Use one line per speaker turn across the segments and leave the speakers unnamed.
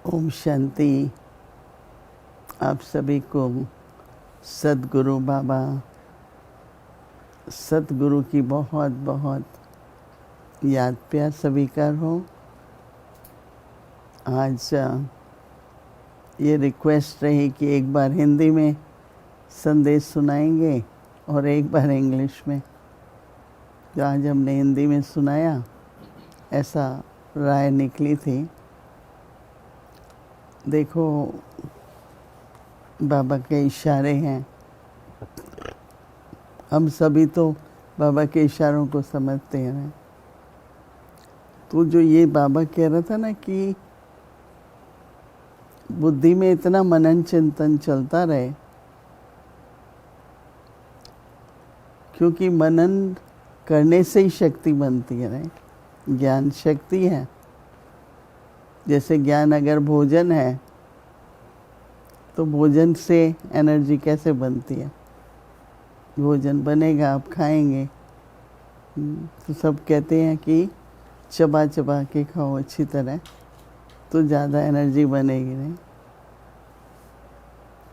ओम शांति। आप सभी को सद्गुरु बाबा सद्गुरु की बहुत बहुत याद प्यार स्वीकार हो। आज ये रिक्वेस्ट रही कि एक बार हिंदी में संदेश सुनाएंगे और एक बार इंग्लिश में। तो आज हमने हिंदी में सुनाया, ऐसा राय निकली थी। देखो, बाबा के इशारे हैं। हम सभी तो बाबा के इशारों को समझते हैं। तो जो ये बाबा कह रहा था ना कि बुद्धि में इतना मनन चिंतन चलता रहे, क्योंकि मनन करने से ही शक्ति बनती है। ज्ञान शक्ति है। जैसे ज्ञान अगर भोजन है तो भोजन से एनर्जी कैसे बनती है? भोजन बनेगा, आप खाएंगे। तो सब कहते हैं कि चबा चबा के खाओ अच्छी तरह, तो ज़्यादा एनर्जी बनेगी। नहीं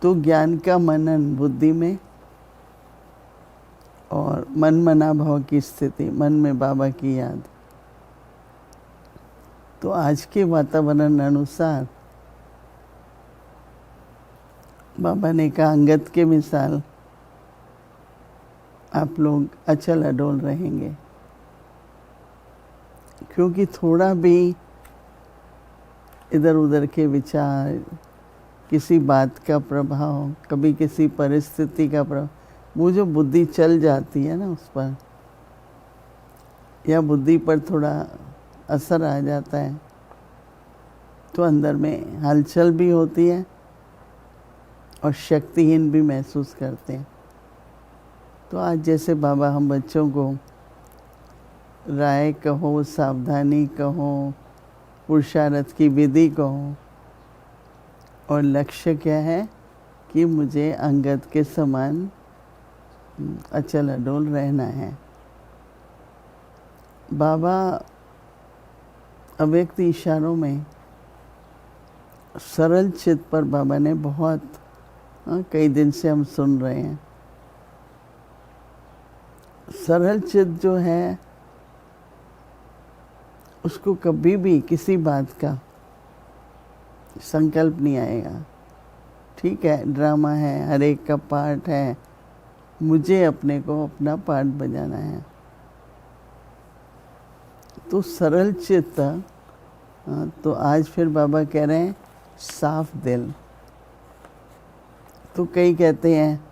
तो ज्ञान का मनन बुद्धि में और मन मना भाव की स्थिति, मन में बाबा की याद। तो आज के वातावरण अनुसार बाबा ने कहा, अंगत के मिसाल आप लोग अचल अडोल रहेंगे, क्योंकि थोड़ा भी इधर उधर के विचार, किसी बात का प्रभाव, कभी किसी परिस्थिति का प्रभाव, वो जो बुद्धि चल जाती है ना उस पर, या बुद्धि पर थोड़ा असर आ जाता है, तो अंदर में हलचल भी होती है और शक्तिहीन भी महसूस करते हैं। तो आज जैसे बाबा हम बच्चों को राय कहो, सावधानी कहो, पुरुषार्थ की विधि कहो, और लक्ष्य क्या है कि मुझे अंगत के समान अचल अडोल रहना है। बाबा अव्यक्त इशारों में सरल चित्त पर बाबा ने बहुत कई दिन से हम सुन रहे हैं। सरल चित्त जो है उसको कभी भी किसी बात का संकल्प नहीं आएगा। ठीक है, ड्रामा है, हर एक का पार्ट है, मुझे अपने को अपना पार्ट बजाना है। तो सरल चित्त। तो आज फिर बाबा कह रहे हैं साफ दिल। तो कई कहते हैं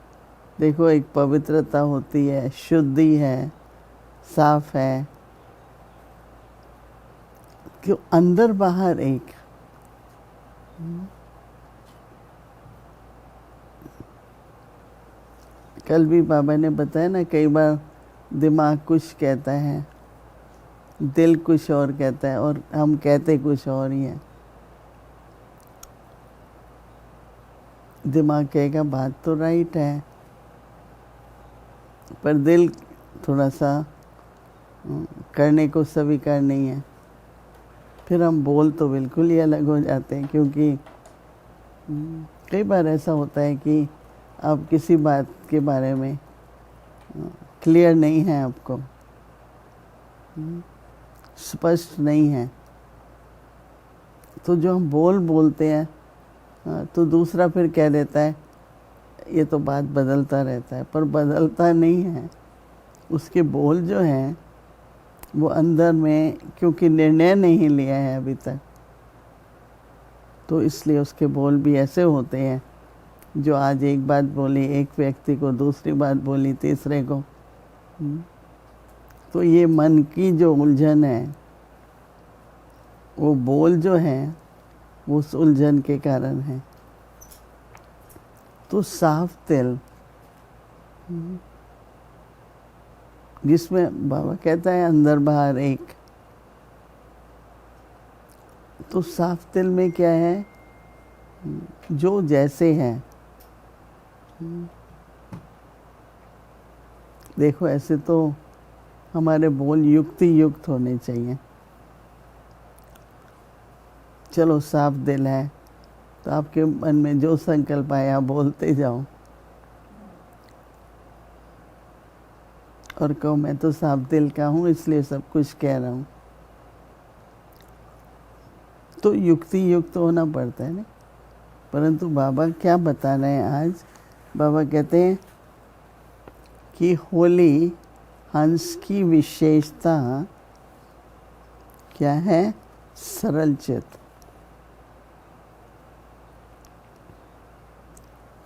देखो, एक पवित्रता होती है, शुद्धि है, साफ है, क्यों अंदर बाहर एक। कल भी बाबा ने बताया ना, कई बार दिमाग कुछ कहता है, दिल कुछ और कहता है, और हम कहते कुछ और ही हैं। दिमाग कहेगा बात तो राइट है, पर दिल थोड़ा सा करने को स्वीकार नहीं है। फिर हम बोल तो बिल्कुल ही अलग हो जाते हैं, क्योंकि कई बार ऐसा होता है कि आप किसी बात के बारे में क्लियर नहीं है, आपको स्पष्ट नहीं है। तो जो हम बोलते हैं तो दूसरा फिर कह देता है ये तो बात बदलता रहता है, पर बदलता नहीं है। उसके बोल जो हैं वो अंदर में, क्योंकि निर्णय नहीं लिया है अभी तक, तो इसलिए उसके बोल भी ऐसे होते हैं जो आज एक बात बोली एक व्यक्ति को, दूसरी बात बोली तीसरे को। तो ये मन की जो उलझन है, वो बोल जो है वो उस उलझन के कारण है। तो साफ दिल, जिसमें बाबा कहता है अंदर बाहर एक। तो साफ दिल में क्या है, जो जैसे है। देखो, ऐसे तो हमारे बोल युक्ति युक्त होने चाहिए। चलो साफ दिल है तो आपके मन में जो संकल्प आया बोलते जाओ और कहो मैं तो साफ दिल का हूँ इसलिए सब कुछ कह रहा हूँ। तो युक्ति युक्त होना पड़ता है ना। परंतु बाबा क्या बता रहे हैं आज? बाबा कहते हैं कि होली हंस की विशेषता क्या है? सरल चित्त।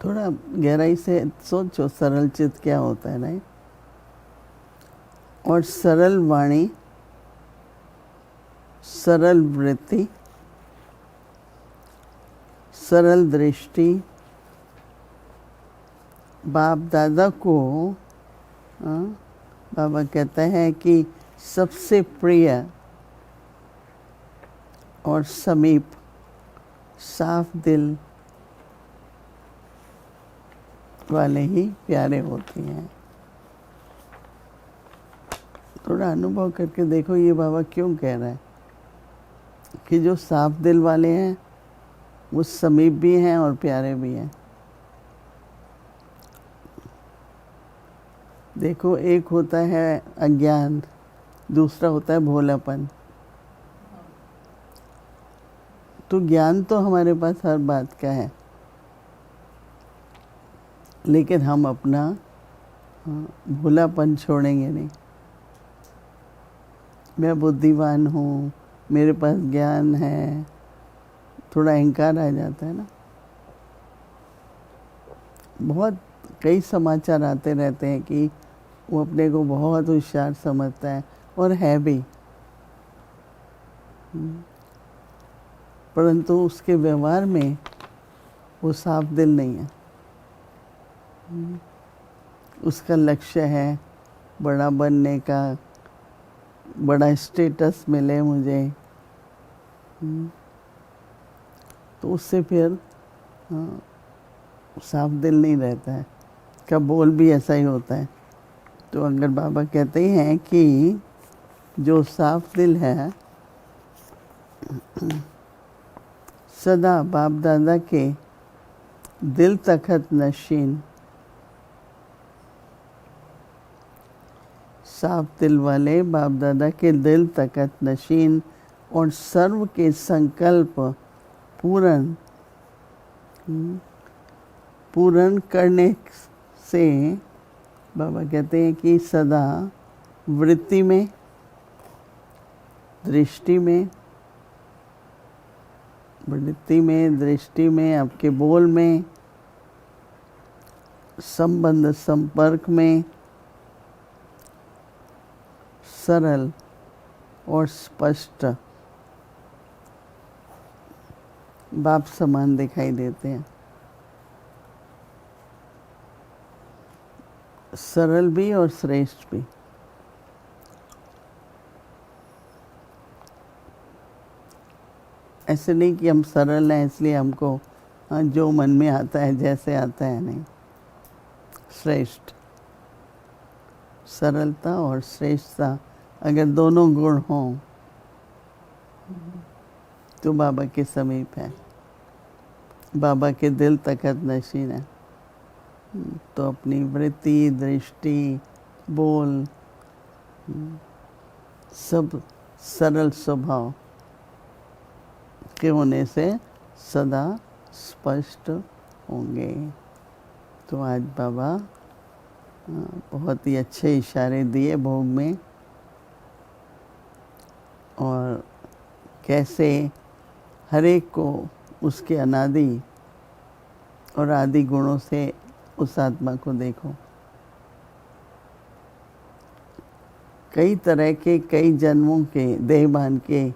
थोड़ा गहराई से सोचो, सरल चित्त क्या होता है ना। और सरल वाणी, सरल वृत्ति, सरल दृष्टि। बाप दादा को बाबा कहता है कि सबसे प्रिय और समीप साफ दिल वाले ही प्यारे होते हैं। थोड़ा अनुभव करके देखो ये बाबा क्यों कह रहा है कि जो साफ दिल वाले हैं वो समीप भी हैं और प्यारे भी हैं। देखो एक होता है अज्ञान, दूसरा होता है भोलापन। तो ज्ञान तो हमारे पास हर बात का है, लेकिन हम अपना भोलापन छोड़ेंगे नहीं। मैं बुद्धिमान हूँ, मेरे पास ज्ञान है, थोड़ा अहंकार आ जाता है ना। बहुत कई समाचार आते रहते हैं कि वो अपने को बहुत होशियार समझता है और है भी, परंतु उसके व्यवहार में वो साफ दिल नहीं है। उसका लक्ष्य है बड़ा बनने का, बड़ा स्टेटस मिले मुझे, तो उससे फिर साफ दिल नहीं रहता है। का बोल भी ऐसा ही होता है। तो अगर बाबा कहते हैं कि जो साफ दिल है सदा बाप दादा के दिल तखत नशीन, साफ दिल वाले बाप दादा के दिल तखत नशीन और सर्व के संकल्प पूर्ण करने से बाबा कहते हैं कि सदा वृत्ति में, दृष्टि में, आपके बोल में, संबंध संपर्क में सरल और स्पष्ट बाप समान दिखाई देते हैं। सरल भी और श्रेष्ठ भी। ऐसे नहीं कि हम सरल हैं इसलिए हमको जो मन में आता है जैसे आता है, नहीं। श्रेष्ठ, सरलता और श्रेष्ठता अगर दोनों गुण हों तो बाबा के समीप है, बाबा के दिल तखत नशीन है। तो अपनी वृत्ति, दृष्टि, बोल सब सरल स्वभाव के होने से सदा स्पष्ट होंगे। तो आज बाबा बहुत ही अच्छे इशारे दिए भोग में, और कैसे हर एक को उसके अनादि और आदि गुणों से उस आत्मा को देखो। कई तरह के, कई जन्मों के, देहभान के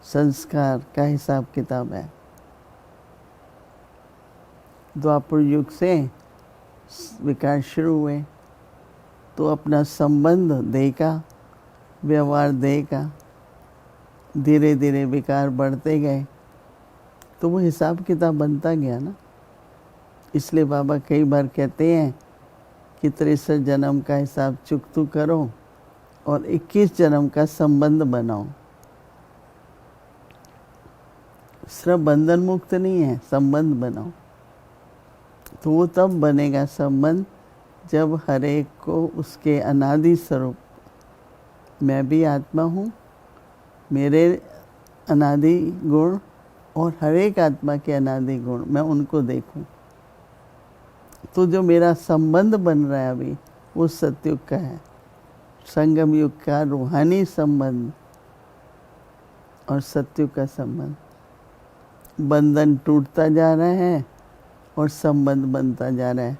संस्कार का हिसाब किताब है। द्वापर युग से विकार शुरू हुए तो अपना संबंध देह का, व्यवहार देह का, धीरे धीरे विकार बढ़ते गए तो वो हिसाब किताब बनता गया ना। इसलिए बाबा कई बार कहते हैं कि 63 जन्म का हिसाब चुकतू करो और 21 जन्म का संबंध बनाओ। सिर्फ बंधन मुक्त नहीं है, संबंध बनाओ। तो वो तब बनेगा संबंध जब हर एक को उसके अनादि स्वरूप, मैं भी आत्मा हूँ, मेरे अनादि गुण और हर एक आत्मा के अनादि गुण, मैं उनको देखूं। तो जो मेरा संबंध बन रहा है अभी, वो सतयुग का है, संगम युग का रूहानी संबंध और सतयुग का संबंध। बंधन टूटता जा रहा है और संबंध बनता जा रहा है।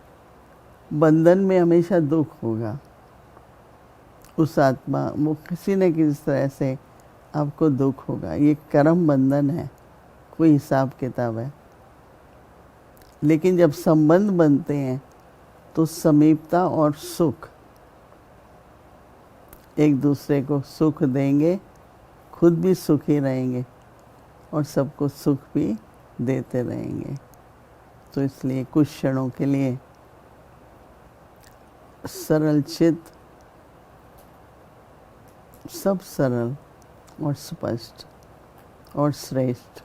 बंधन में हमेशा दुख होगा, उस आत्मा वो किसी न किसी तरह से आपको दुख होगा। ये कर्म बंधन है, कोई हिसाब किताब है। लेकिन जब संबंध बनते हैं तो समीपता और सुख, एक दूसरे को सुख देंगे, खुद भी सुखी रहेंगे और सबको सुख भी देते रहेंगे। तो इसलिए कुछ क्षणों के लिए सरल चित्त, सब सरल और स्पष्ट और श्रेष्ठ।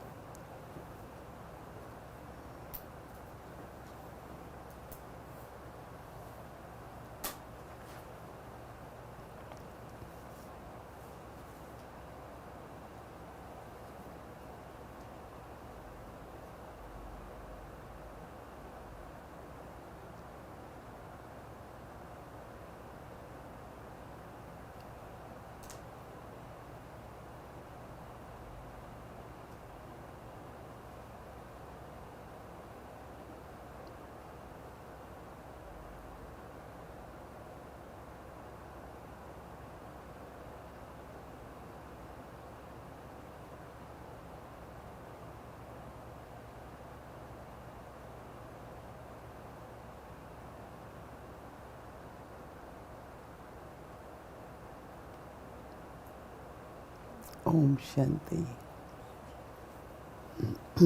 ओम शांति।